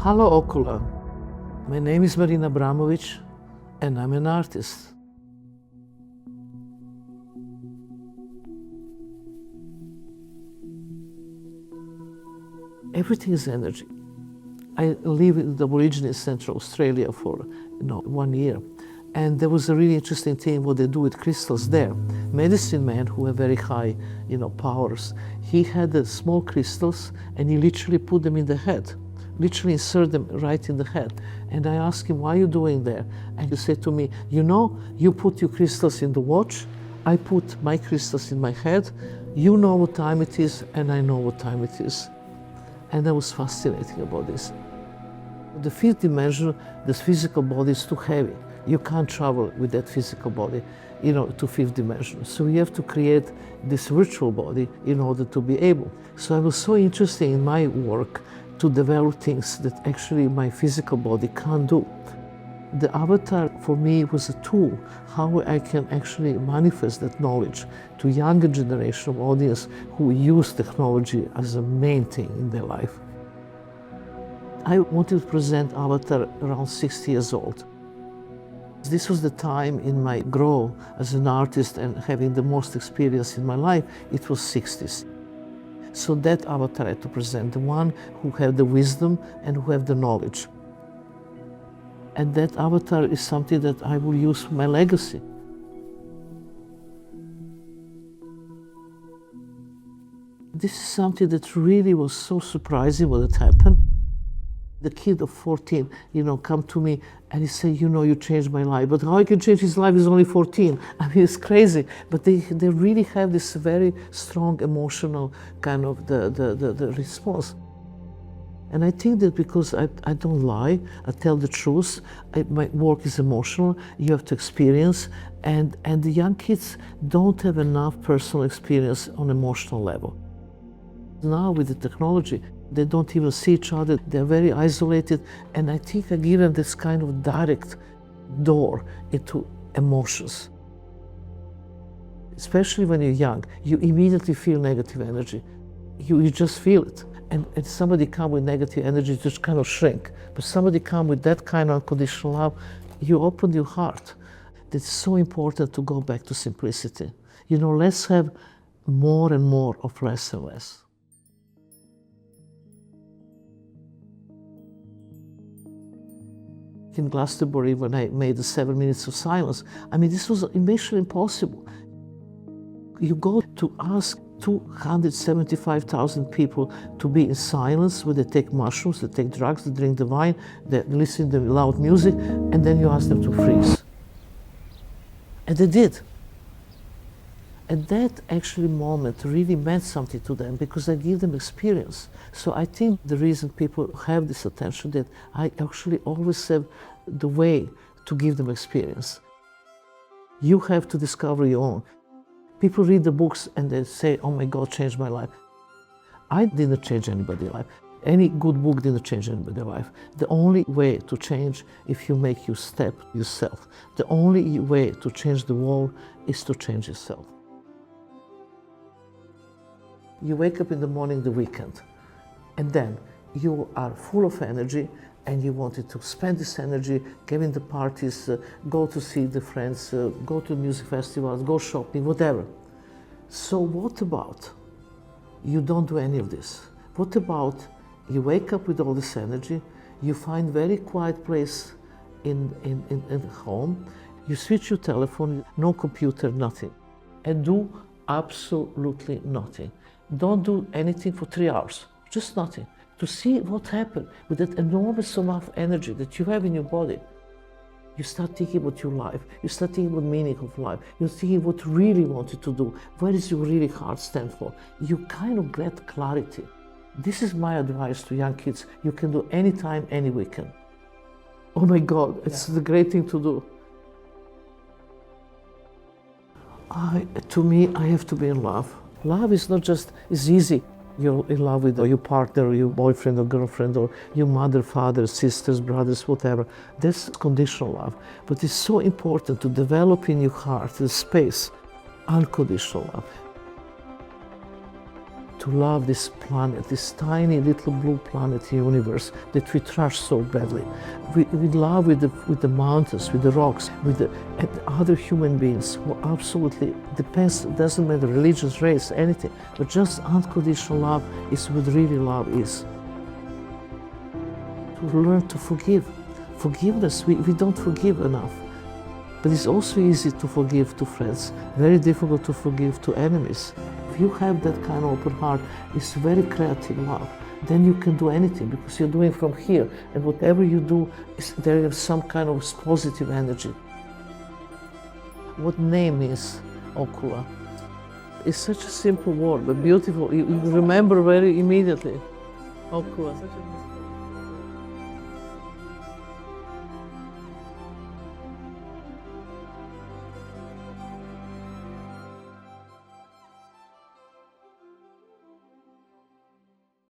Hello, Ocula. My name is Marina Abramović, and I'm an artist. Everything is energy. I live in the Aborigines Central Australia for 1 year. And there was a really interesting thing what they do with crystals there. Medicine man who have very high powers, he had the small crystals and he literally put them in the head, literally insert them right in the head. And I asked him, why are you doing there? And he said to me, you put your crystals in the watch, I put my crystals in my head, you know what time it is and I know what time it is. And that was fascinating about this. The fifth dimension, this physical body is too heavy. You can't travel with that physical body, to fifth dimension. So you have to create this virtual body in order to be able. So I was so interested in my work to develop things that actually my physical body can't do. The avatar for me was a tool, how I can actually manifest that knowledge to younger generation of audience who use technology as a main thing in their life. I wanted to present Avatar around 60 years old. This was the time in my growth as an artist and having the most experience in my life, it was 60s. So that avatar I had to present, the one who have the wisdom and who have the knowledge. And that avatar is something that I will use for my legacy. This is something that really was so surprising what had happened. The kid of 14, come to me and he said, you changed my life. But how I can change his life is only 14. I mean, it's crazy. But they really have this very strong emotional kind of the response. And I think that because I don't lie, I tell the truth, my work is emotional, you have to experience, and the young kids don't have enough personal experience on emotional level. Now with the technology, they don't even see each other, they're very isolated, and I think I give them this kind of direct door into emotions. Especially when you're young, you immediately feel negative energy. You just feel it. And somebody come with negative energy, just kind of shrink. But somebody come with that kind of unconditional love, you open your heart. It's so important to go back to simplicity. Let's have more and more of less and less. In Glastonbury, when I made the 7 minutes of silence, this was mission impossible. You go to ask 275,000 people to be in silence where they take mushrooms, they take drugs, they drink the wine, they listen to loud music, and then you ask them to freeze. And they did. And that actually moment really meant something to them because I give them experience. So I think the reason people have this attention that I actually always have the way to give them experience. You have to discover your own. People read the books and they say, oh my God, changed my life. I didn't change anybody's life. Any good book didn't change anybody's life. The only way to change if you make your step yourself. The only way to change the world is to change yourself. You wake up in the morning, the weekend, and then you are full of energy and you wanted to spend this energy, giving the parties, go to see the friends, go to music festivals, go shopping, whatever. So what about you don't do any of this? What about you wake up with all this energy, you find very quiet place in home, you switch your telephone, no computer, nothing, and do absolutely nothing. Don't do anything for 3 hours, just nothing, to see what happened with that enormous amount of energy that you have in your body. You start thinking about your life, you start thinking about meaning of life, you're thinking what you really wanted to do, where is your really heart stand for. You kind of get clarity. This is my advice to young kids. You can do anytime, any weekend. Oh my God, it's the great thing to do. To me, I have to be in love. Love is not just, it's easy. You're in love with your partner, or your boyfriend or girlfriend, or your mother, father, sisters, brothers, whatever. That's conditional love. But it's so important to develop in your heart the space, unconditional love. to love this planet, this tiny little blue planet universe that we trash so badly. We love with the mountains, with the rocks, with the other human beings who absolutely doesn't matter religious, race, anything, but just unconditional love is what really love is. To learn to forgive. Forgiveness, we don't forgive enough. But it's also easy to forgive to friends, very difficult to forgive to enemies. If you have that kind of open heart, it's very creative love. Then you can do anything because you're doing from here, and whatever you do, there is some kind of positive energy. What name is Ocula? It's such a simple word, but beautiful. You remember very immediately. Ocula.